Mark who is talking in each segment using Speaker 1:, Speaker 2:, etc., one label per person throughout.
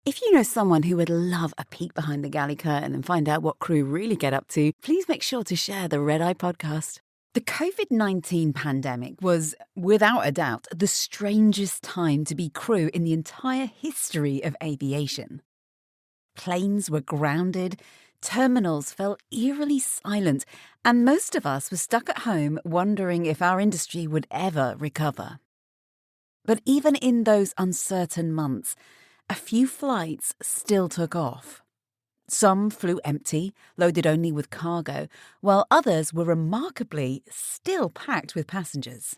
Speaker 1: If you know someone who would love a peek behind the galley curtain and find out what crew really get up to, please make sure to share the Red Eye podcast. The COVID-19 pandemic was, without a doubt, the strangest time to be crew in the entire history of aviation. Planes were grounded, terminals fell eerily silent, and most of us were stuck at home wondering if our industry would ever recover. But even in those uncertain months, a few flights still took off. Some flew empty, loaded only with cargo, while others were remarkably still packed with passengers.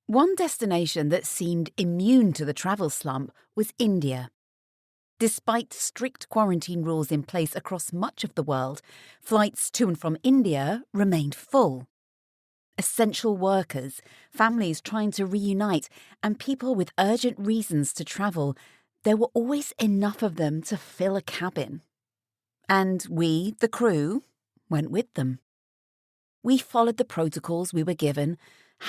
Speaker 1: One destination that seemed immune to the travel slump was India. Despite strict quarantine rules in place across much of the world, flights to and from India remained full. Essential workers, families trying to reunite, and people with urgent reasons to travel, there were always enough of them to fill a cabin. And we, the crew, went with them. We followed the protocols we were given: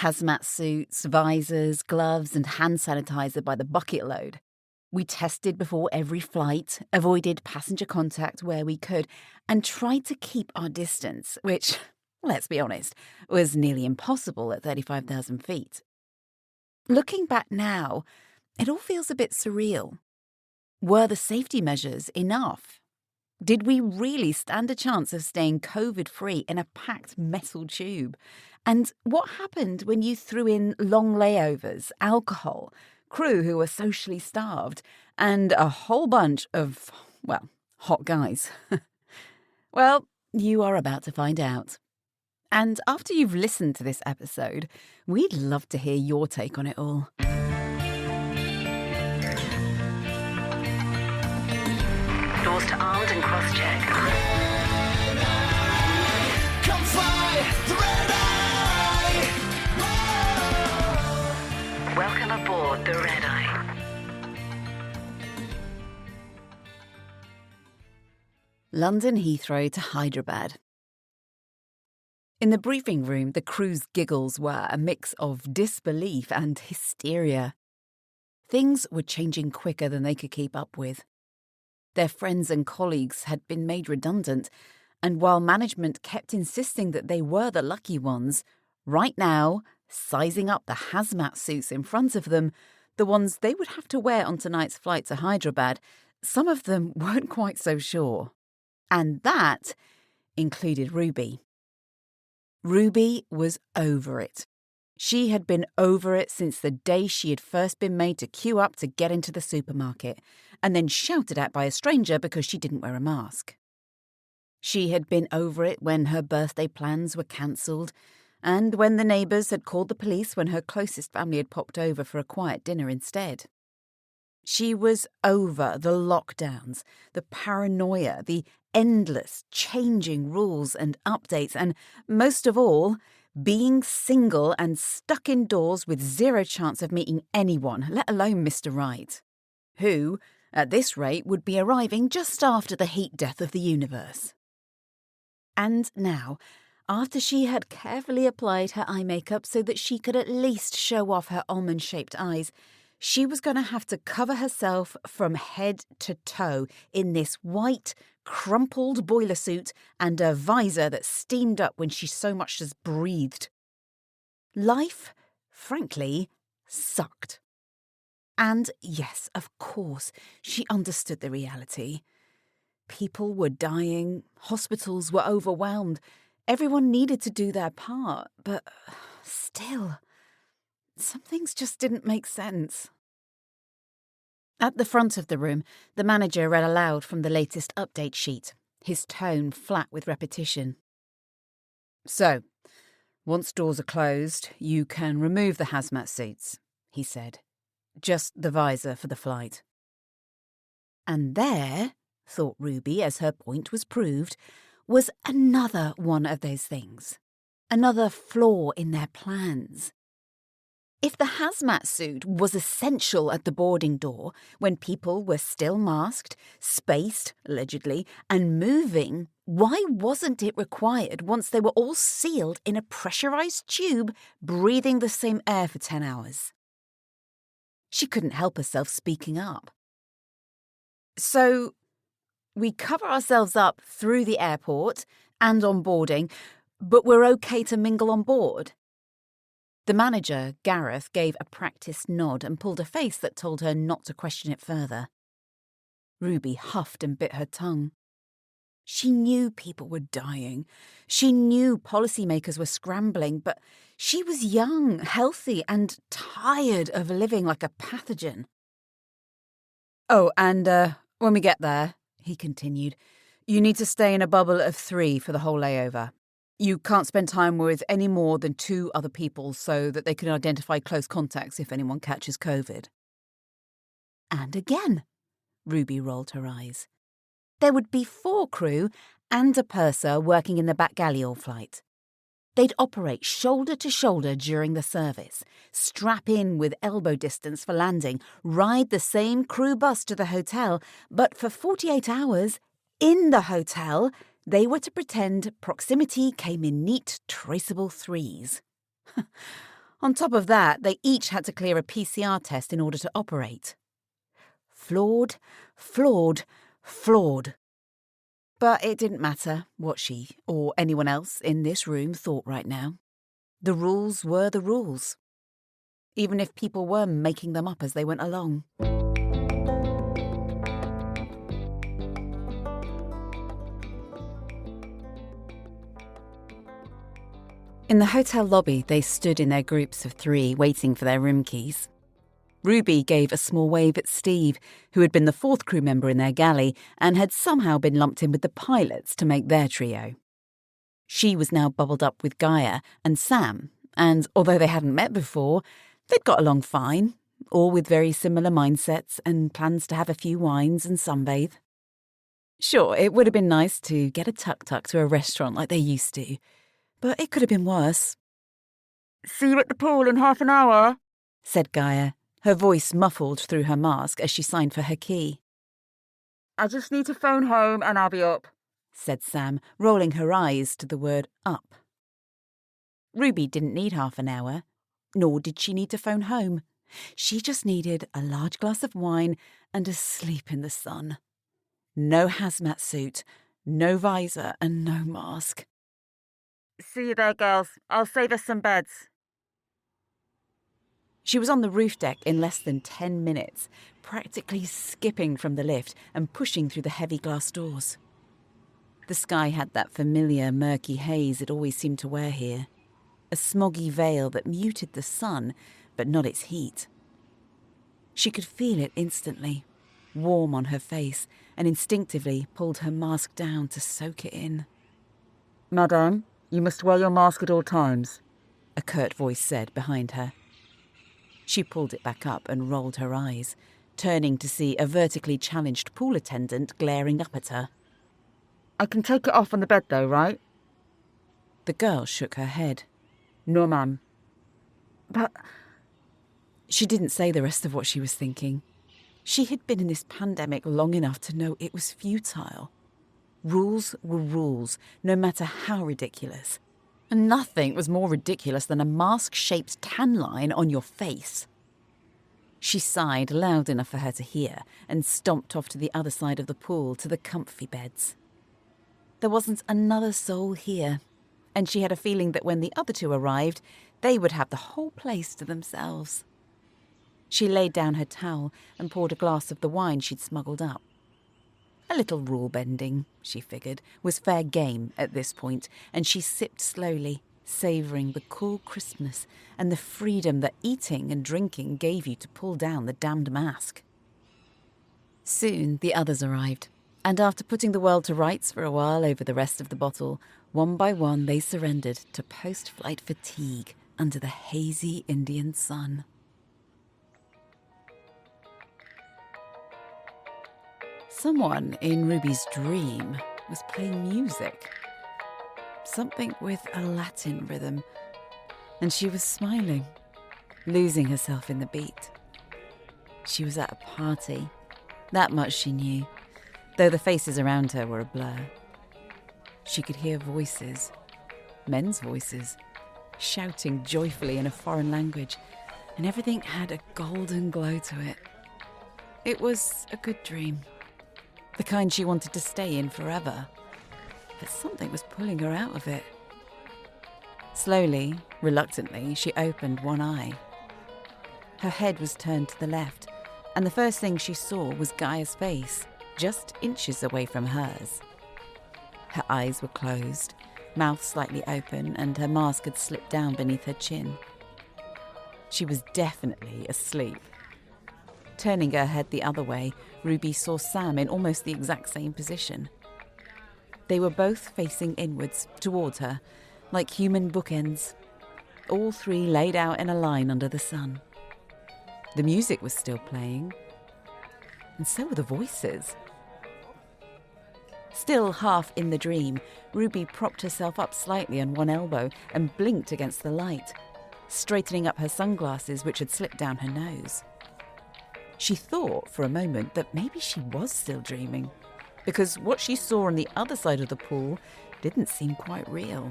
Speaker 1: hazmat suits, visors, gloves, and hand sanitizer by the bucket load. We tested before every flight, avoided passenger contact where we could, and tried to keep our distance, which, let's be honest, was nearly impossible at 35,000 feet. Looking back now, it all feels a bit surreal. Were the safety measures enough? Did we really stand a chance of staying COVID-free in a packed metal tube? And what happened when you threw in long layovers, alcohol, crew who were socially starved, and a whole bunch of, well, hot guys? Well, you are about to find out. And after you've listened to this episode, we'd love to hear your take on it all. Doors to armed and cross-check.
Speaker 2: Come fly the red eye. Whoa.
Speaker 1: Welcome aboard the Red Eye. London Heathrow to Hyderabad. In the briefing room, the crew's giggles were a mix of disbelief and hysteria. Things were changing quicker than they could keep up with. Their friends and colleagues had been made redundant, and while management kept insisting that they were the lucky ones, right now, sizing up the hazmat suits in front of them, the ones they would have to wear on tonight's flight to Hyderabad, some of them weren't quite so sure. And that included Ruby. Ruby was over it. She had been over it since the day she had first been made to queue up to get into the supermarket, and then shouted at by a stranger because she didn't wear a mask. She had been over it when her birthday plans were cancelled, and when the neighbours had called the police when her closest family had popped over for a quiet dinner instead. She was over the lockdowns, the paranoia, the endless changing rules and updates, and most of all, being single and stuck indoors with zero chance of meeting anyone, let alone Mr. Right, who, at this rate, would be arriving just after the heat death of the universe. And now, after she had carefully applied her eye makeup so that she could at least show off her almond-shaped eyes, she was going to have to cover herself from head to toe in this white, crumpled boiler suit and a visor that steamed up when she so much as breathed. Life, frankly, sucked. And yes, of course, she understood the reality. People were dying, hospitals were overwhelmed, everyone needed to do their part, but still, some things just didn't make sense. At the front of the room, the manager read aloud from the latest update sheet, his tone flat with repetition. So, once doors are closed, you can remove the hazmat suits, he said. Just the visor for the flight. And there, thought Ruby as her point was proved, was another one of those things. Another flaw in their plans. If the hazmat suit was essential at the boarding door, when people were still masked, spaced, allegedly, and moving, why wasn't it required once they were all sealed in a pressurized tube, breathing the same air for 10 hours? She couldn't help herself speaking up. So we cover ourselves up through the airport and on boarding, but we're okay to mingle on board? The manager, Gareth, gave a practiced nod and pulled a face that told her not to question it further. Ruby huffed and bit her tongue. She knew people were dying. She knew policymakers were scrambling, but she was young, healthy, and tired of living like a pathogen. Oh, and when we get there, he continued, you need to stay in a bubble of 3 for the whole layover. You can't spend time with any more than 2 other people so that they can identify close contacts if anyone catches COVID. And again, Ruby rolled her eyes. There would be 4 crew and a purser working in the back galley all flight. They'd operate shoulder to shoulder during the service, strap in with elbow distance for landing, ride the same crew bus to the hotel, but for 48 hours, in the hotel, they were to pretend proximity came in neat, traceable 3s. On top of that, they each had to clear a PCR test in order to operate. Flawed, flawed, flawed. But it didn't matter what she or anyone else in this room thought right now. The rules were the rules, even if people were making them up as they went along. In the hotel lobby, they stood in their groups of 3, waiting for their room keys. Ruby gave a small wave at Steve, who had been the 4th crew member in their galley and had somehow been lumped in with the pilots to make their trio. She was now bubbled up with Gaia and Sam, and although they hadn't met before, they'd got along fine, all with very similar mindsets and plans to have a few wines and sunbathe. Sure, it would have been nice to get a tuk-tuk to a restaurant like they used to, but it could have been worse. "See you at the pool in half an hour," said Gaia, her voice muffled through her mask as she signed for her key. "I just need to phone home and I'll be up," said Sam, rolling her eyes to the word up. Ruby didn't need half an hour, nor did she need to phone home. She just needed a large glass of wine and a sleep in the sun. No hazmat suit, no visor, and no mask. "See you there, girls. I'll save us some beds." She was on the roof deck in less than 10 minutes, practically skipping from the lift and pushing through the heavy glass doors. The sky had that familiar murky haze it always seemed to wear here, a smoggy veil that muted the sun, but not its heat. She could feel it instantly, warm on her face, and instinctively pulled her mask down to soak it in. "Madame, you must wear your mask at all times," a curt voice said behind her. She pulled it back up and rolled her eyes, turning to see a vertically challenged pool attendant glaring up at her. "I can take it off on the bed though, right?" The girl shook her head. "No, ma'am." "But—" She didn't say the rest of what she was thinking. She had been in this pandemic long enough to know it was futile. Rules were rules, no matter how ridiculous. And nothing was more ridiculous than a mask-shaped tan line on your face. She sighed loud enough for her to hear and stomped off to the other side of the pool to the comfy beds. There wasn't another soul here, and she had a feeling that when the other 2 arrived, they would have the whole place to themselves. She laid down her towel and poured a glass of the wine she'd smuggled up. A little rule-bending, she figured, was fair game at this point, and she sipped slowly, savouring the cool crispness and the freedom that eating and drinking gave you to pull down the damned mask. Soon the others arrived, and after putting the world to rights for a while over the rest of the bottle, one by one they surrendered to post-flight fatigue under the hazy Indian sun. Someone in Ruby's dream was playing music. Something with a Latin rhythm. And she was smiling, losing herself in the beat. She was at a party. That much she knew, though the faces around her were a blur. She could hear voices, men's voices, shouting joyfully in a foreign language, and everything had a golden glow to it. It was a good dream. the kind she wanted to stay in forever. But something was pulling her out of it. Slowly, reluctantly, she opened one eye. Her head was turned to the left, and the first thing she saw was Gaia's face, just inches away from hers. Her eyes were closed, mouth slightly open, and her mask had slipped down beneath her chin. She was definitely asleep. Turning her head the other way, Ruby saw Sam in almost the exact same position. They were both facing inwards, towards her, like human bookends, all three laid out in a line under the sun. The music was still playing, and so were the voices. Still half in the dream, Ruby propped herself up slightly on one elbow and blinked against the light, straightening up her sunglasses which had slipped down her nose. She thought for a moment that maybe she was still dreaming, because what she saw on the other side of the pool didn't seem quite real.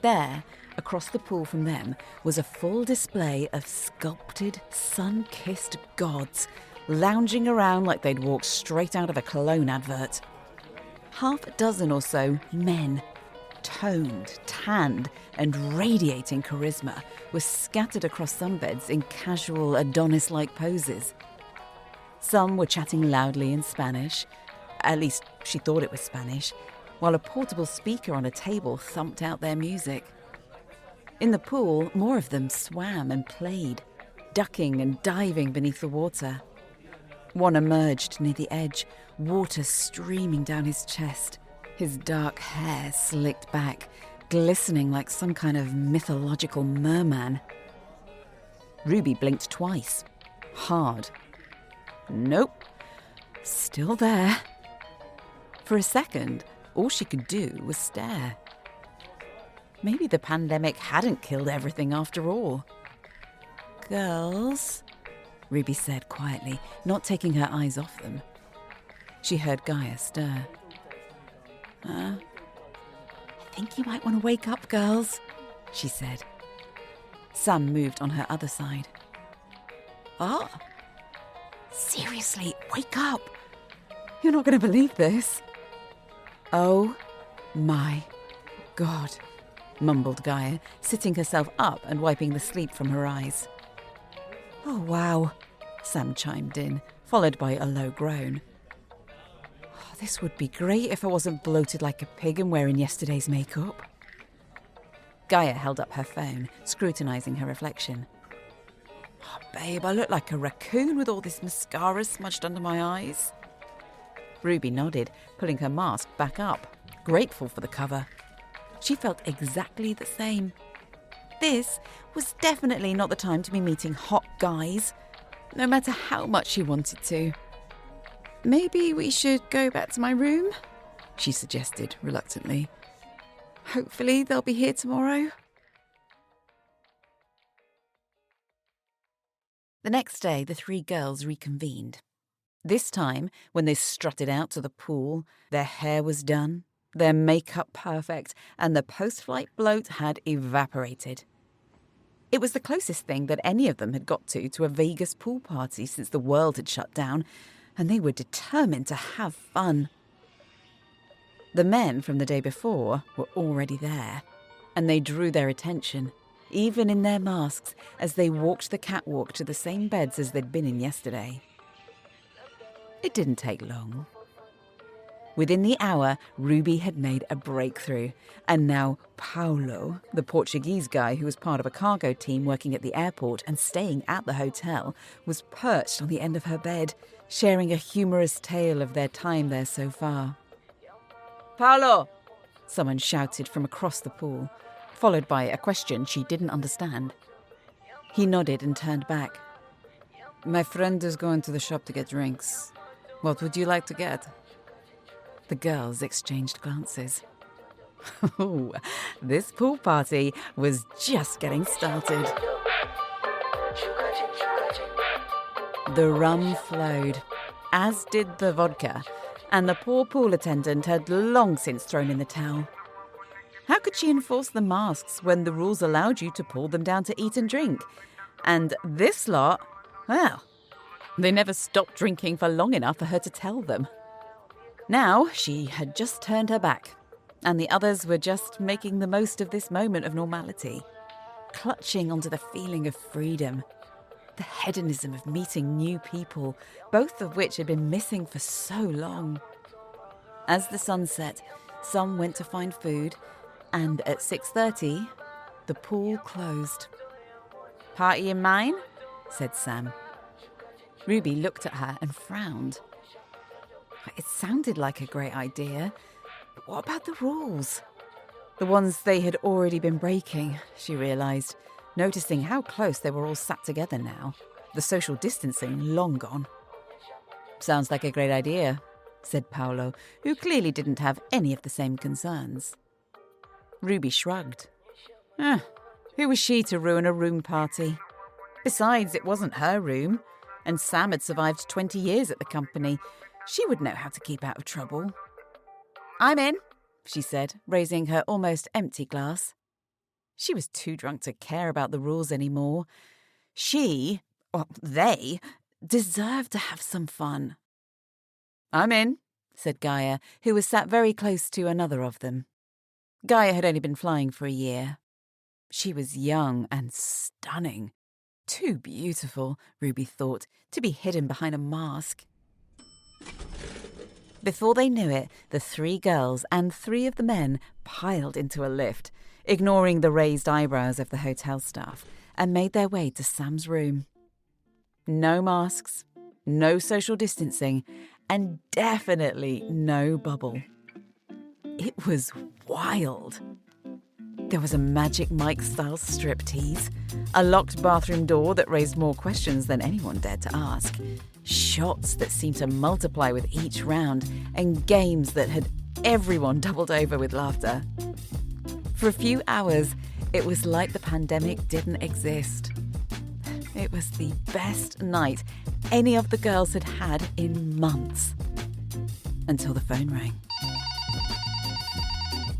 Speaker 1: There, across the pool from them, was a full display of sculpted, sun-kissed gods, lounging around like they'd walked straight out of a cologne advert. Half a dozen or so men, toned, tanned, and radiating charisma, were scattered across sunbeds in casual Adonis-like poses. Some were chatting loudly in Spanish, at least she thought it was Spanish, while a portable speaker on a table thumped out their music. In the pool, more of them swam and played, ducking and diving beneath the water. One emerged near the edge, water streaming down his chest, his dark hair slicked back, glistening like some kind of mythological merman. Ruby blinked twice. Hard. Nope. Still there. For a second, all she could do was stare. Maybe the pandemic hadn't killed everything after all. "Girls," Ruby said quietly, not taking her eyes off them. She heard Gaia stir. I think you might want to wake up, girls," she said. Sam moved on her other side. "Oh? Seriously, wake up. You're not going to believe this." "Oh my God," mumbled Gaia, sitting herself up and wiping the sleep from her eyes. "Oh wow," Sam chimed in, followed by a low groan. "Oh, this would be great if I wasn't bloated like a pig and wearing yesterday's makeup." Gaia held up her phone, scrutinising her reflection. "Oh, babe, I look like a raccoon with all this mascara smudged under my eyes." Ruby nodded, pulling her mask back up, grateful for the cover. She felt exactly the same. This was definitely not the time to be meeting hot guys, no matter how much she wanted to. "Maybe we should go back to my room," she suggested reluctantly. "Hopefully they'll be here tomorrow." The next day, the three girls reconvened. This time, when they strutted out to the pool, their hair was done, their makeup perfect, and the post-flight bloat had evaporated. It was the closest thing that any of them had got to a Vegas pool party since the world had shut down, and they were determined to have fun. The men from the day before were already there, and they drew their attention, even in their masks, as they walked the catwalk to the same beds as they'd been in yesterday. It didn't take long. Within the hour, Ruby had made a breakthrough, and now Paulo, the Portuguese guy who was part of a cargo team working at the airport and staying at the hotel, was perched on the end of her bed, sharing a humorous tale of their time there so far. "Paulo!" someone shouted from across the pool, followed by a question she didn't understand. He nodded and turned back. "My friend is going to the shop to get drinks. What would you like to get?" The girls exchanged glances. Oh, this pool party was just getting started. The rum flowed, as did the vodka, and the poor pool attendant had long since thrown in the towel. How could she enforce the masks when the rules allowed you to pull them down to eat and drink? And this lot, well, they never stopped drinking for long enough for her to tell them. Now she had just turned her back, and the others were just making the most of this moment of normality, clutching onto the feeling of freedom, the hedonism of meeting new people, both of which had been missing for so long. As the sun set, some went to find food, and at 6:30, the pool closed. "Party in mine?" said Sam. Ruby looked at her and frowned. It sounded like a great idea, but what about the rules? The ones they had already been breaking, she realised, noticing how close they were all sat together now, the social distancing long gone. "Sounds like a great idea," said Paolo, who clearly didn't have any of the same concerns. Ruby shrugged. Who was she to ruin a room party? Besides, it wasn't her room, and Sam had survived 20 years at the company. She would know how to keep out of trouble. "I'm in," she said, raising her almost empty glass. She was too drunk to care about the rules anymore. They, deserved to have some fun. "I'm in," said Gaia, who was sat very close to another of them. Gaia had only been flying for a year. She was young and stunning. Too beautiful, Ruby thought, to be hidden behind a mask. Before they knew it, the 3 girls and 3 of the men piled into a lift, ignoring the raised eyebrows of the hotel staff, and made their way to Sam's room. No masks, no social distancing, and definitely no bubble. It was wild. There was a Magic Mike-style striptease, a locked bathroom door that raised more questions than anyone dared to ask, shots that seemed to multiply with each round, and games that had everyone doubled over with laughter. For a few hours, it was like the pandemic didn't exist. It was the best night any of the girls had had in months. Until the phone rang.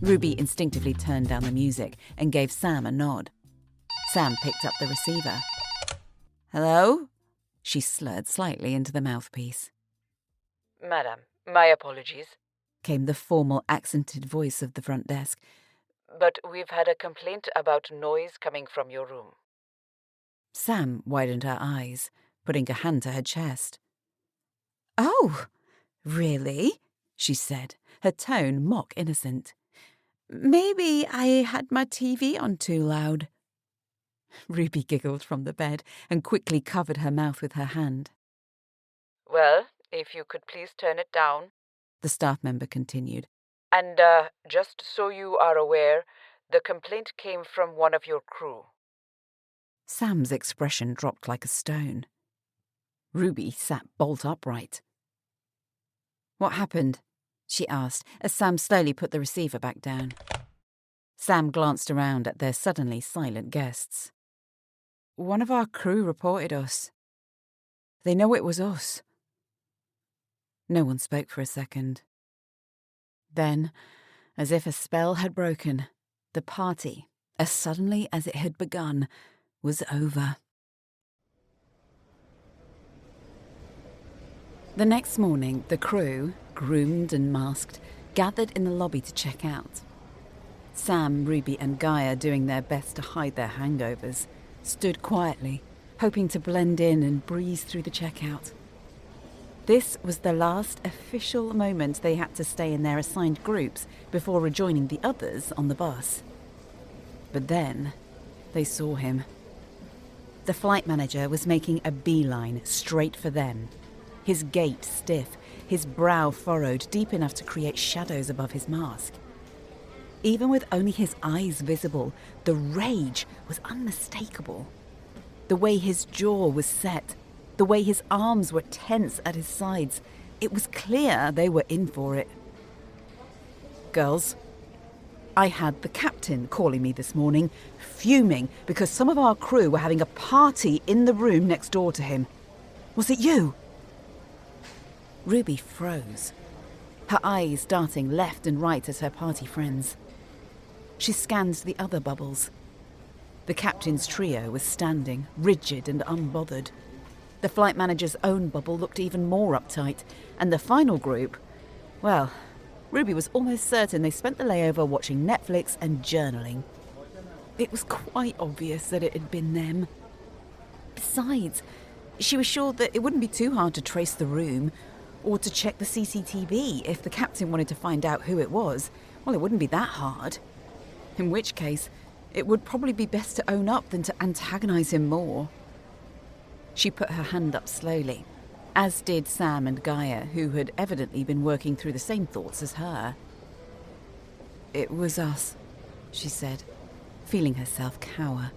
Speaker 1: Ruby instinctively turned down the music and gave Sam a nod. Sam picked up the receiver. "Hello?" She slurred slightly into the mouthpiece.
Speaker 3: "Madam, my apologies,"
Speaker 1: came the formal, accented voice of the front desk.
Speaker 3: "But we've had a complaint about noise coming from your room."
Speaker 1: Sam widened her eyes, putting a hand to her chest. "Oh, really?" she said, her tone mock innocent. "Maybe I had my TV on too loud." Ruby giggled from the bed and quickly covered her mouth with her hand.
Speaker 3: "Well, if you could please turn it down,"
Speaker 1: the staff member continued.
Speaker 3: "And just so you are aware, the complaint came from one of your crew."
Speaker 1: Sam's expression dropped like a stone. Ruby sat bolt upright. "What happened?" she asked, as Sam slowly put the receiver back down. Sam glanced around at their suddenly silent guests. "One of our crew reported us. They know it was us." No one spoke for a second. Then, as if a spell had broken, the party, as suddenly as it had begun, was over. The next morning, the crew, groomed and masked, gathered in the lobby to check out. Sam, Ruby and Gaia, doing their best to hide their hangovers, stood quietly, hoping to blend in and breeze through the checkout. This was the last official moment they had to stay in their assigned groups before rejoining the others on the bus. But then, they saw him. The flight manager was making a beeline straight for them, his gait stiff, his brow furrowed deep enough to create shadows above his mask. Even with only his eyes visible, the rage was unmistakable. The way his jaw was set, the way his arms were tense at his sides, it was clear they were in for it. "Girls, I had the captain calling me this morning, fuming because some of our crew were having a party in the room next door to him. Was it you?" Ruby froze, her eyes darting left and right at her party friends. She scanned the other bubbles. The captain's trio was standing, rigid and unbothered. The flight manager's own bubble looked even more uptight, and the final group, Well, Ruby was almost certain they spent the layover watching Netflix and journaling. It was quite obvious that it had been them. Besides, she was sure that it wouldn't be too hard to trace the room or to check the CCTV if the captain wanted to find out who it was. Well, it wouldn't be that hard. In which case, it would probably be best to own up than to antagonise him more. She put her hand up slowly, as did Sam and Gaia, who had evidently been working through the same thoughts as her. "It was us," she said, feeling herself cower.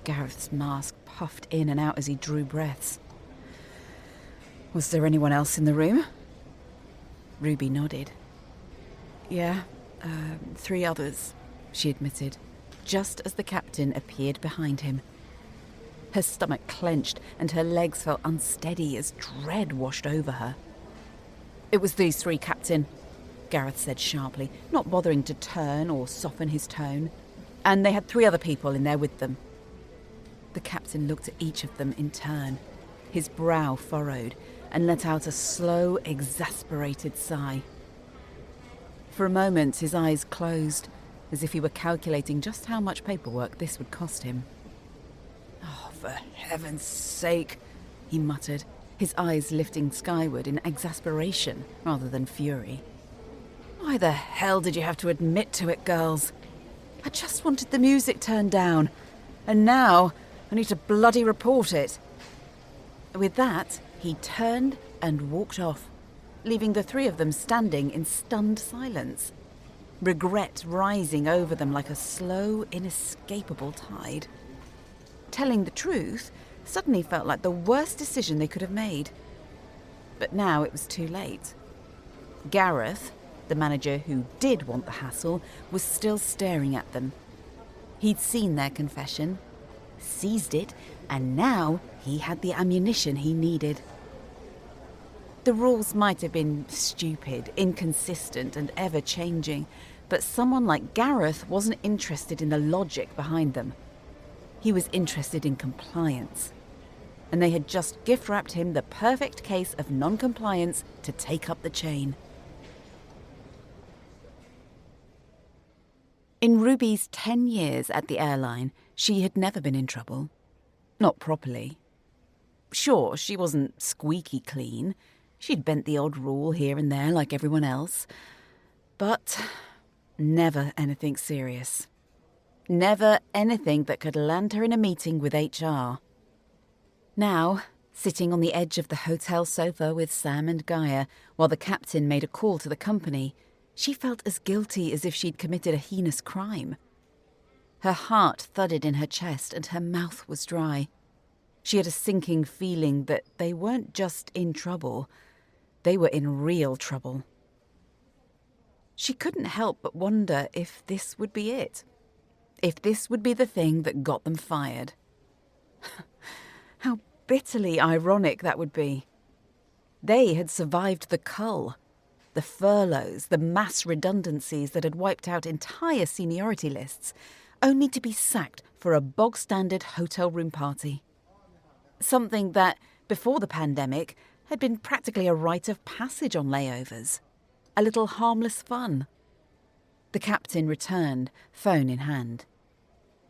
Speaker 1: Gareth's mask puffed in and out as he drew breaths. "Was there anyone else in the room?" Ruby nodded. "Yeah, 3 others," she admitted, just as the captain appeared behind him. Her stomach clenched and her legs felt unsteady as dread washed over her. "It was these 3, Captain," Gareth said sharply, not bothering to turn or soften his tone. "And they had 3 other people in there with them." The captain looked at each of them in turn. His brow furrowed and let out a slow, exasperated sigh. For a moment, his eyes closed, as if he were calculating just how much paperwork this would cost him. "Oh, for heaven's sake," he muttered, his eyes lifting skyward in exasperation rather than fury. "Why the hell did you have to admit to it, girls? I just wanted the music turned down, and now I need to bloody report it." With that, he turned and walked off, leaving the 3 of them standing in stunned silence, regret rising over them like a slow, inescapable tide. Telling the truth suddenly felt like the worst decision they could have made. But now it was too late. Gareth, the manager who did want the hassle, was still staring at them. He'd seen their confession, seized it, and now he had the ammunition he needed. The rules might have been stupid, inconsistent, and ever-changing, but someone like Gareth wasn't interested in the logic behind them. He was interested in compliance. And they had just gift-wrapped him the perfect case of non-compliance to take up the chain. In Ruby's 10 years at the airline, she had never been in trouble. Not properly. Sure, she wasn't squeaky clean. She'd bent the odd rule here and there like everyone else. But never anything serious. Never anything that could land her in a meeting with HR. Now, sitting on the edge of the hotel sofa with Sam and Gaia while the captain made a call to the company, she felt as guilty as if she'd committed a heinous crime. Her heart thudded in her chest and her mouth was dry. She had a sinking feeling that they weren't just in trouble, they were in real trouble. She couldn't help but wonder if this would be it. If this would be the thing that got them fired. How bitterly ironic that would be. They had survived the cull, the furloughs, the mass redundancies that had wiped out entire seniority lists, only to be sacked for a bog-standard hotel room party. Something that, before the pandemic, had been practically a rite of passage on layovers. A little harmless fun. The captain returned, phone in hand.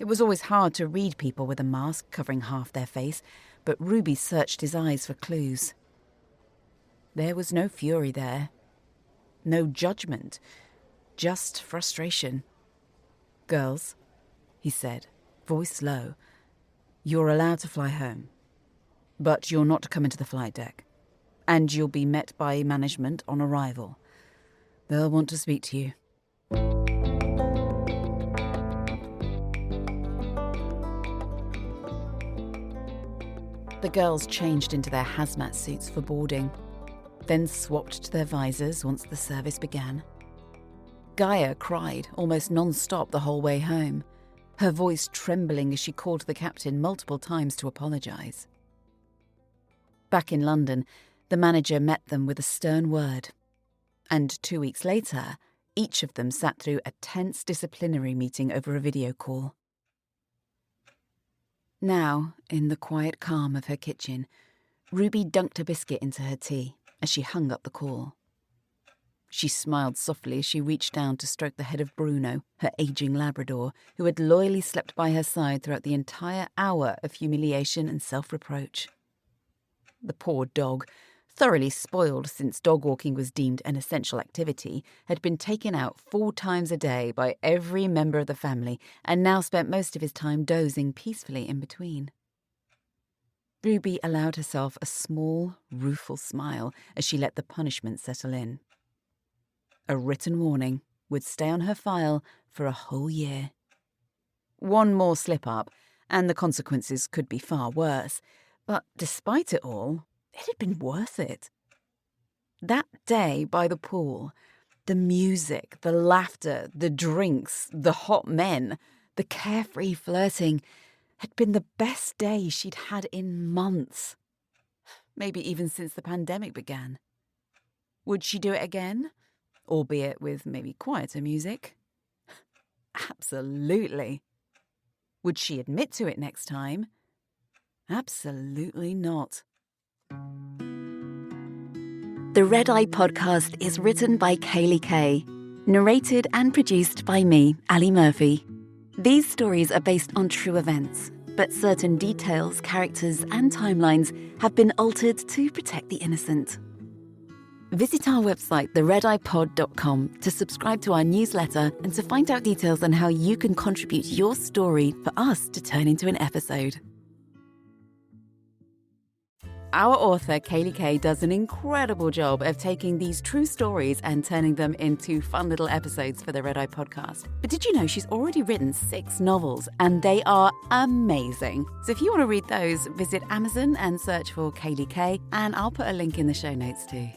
Speaker 1: It was always hard to read people with a mask covering half their face, but Ruby searched his eyes for clues. There was no fury there. No judgment. Just frustration. "Girls," he said, voice low, "you're allowed to fly home. But you're not to come into the flight deck. And you'll be met by management on arrival. They'll want to speak to you." The girls changed into their hazmat suits for boarding, then swapped to their visors once the service began. Gaia cried almost non-stop the whole way home, her voice trembling as she called the captain multiple times to apologise. Back in London, the manager met them with a stern word, and 2 weeks later, each of them sat through a tense disciplinary meeting over a video call. Now, in the quiet calm of her kitchen, Ruby dunked a biscuit into her tea as she hung up the call. She smiled softly as she reached down to stroke the head of Bruno, her aging Labrador, who had loyally slept by her side throughout the entire hour of humiliation and self-reproach. The poor dog, thoroughly spoiled since dog walking was deemed an essential activity, had been taken out 4 times a day by every member of the family and now spent most of his time dozing peacefully in between. Ruby allowed herself a small, rueful smile as she let the punishment settle in. A written warning would stay on her file for a whole year. One more slip-up, and the consequences could be far worse. But despite it all, it had been worth it. That day by the pool, the music, the laughter, the drinks, the hot men, the carefree flirting, had been the best day she'd had in months. Maybe even since the pandemic began. Would she do it again? Albeit with maybe quieter music? Absolutely. Would she admit to it next time? Absolutely not.
Speaker 4: The Red Eye podcast is written by Kaylee Kay, narrated and produced by me, Ali Murphy. These stories are based on true events, but certain details, characters, and timelines have been altered to protect the innocent. Visit our website, theredeyepod.com, to subscribe to our newsletter and to find out details on how you can contribute your story for us to turn into an episode.
Speaker 1: Our author, Kaylee Kay, does an incredible job of taking these true stories and turning them into fun little episodes for the Red Eye podcast. But did you know she's already written 6 novels, and they are amazing? So if you want to read those, visit Amazon and search for Kaylee Kay, and I'll put a link in the show notes too.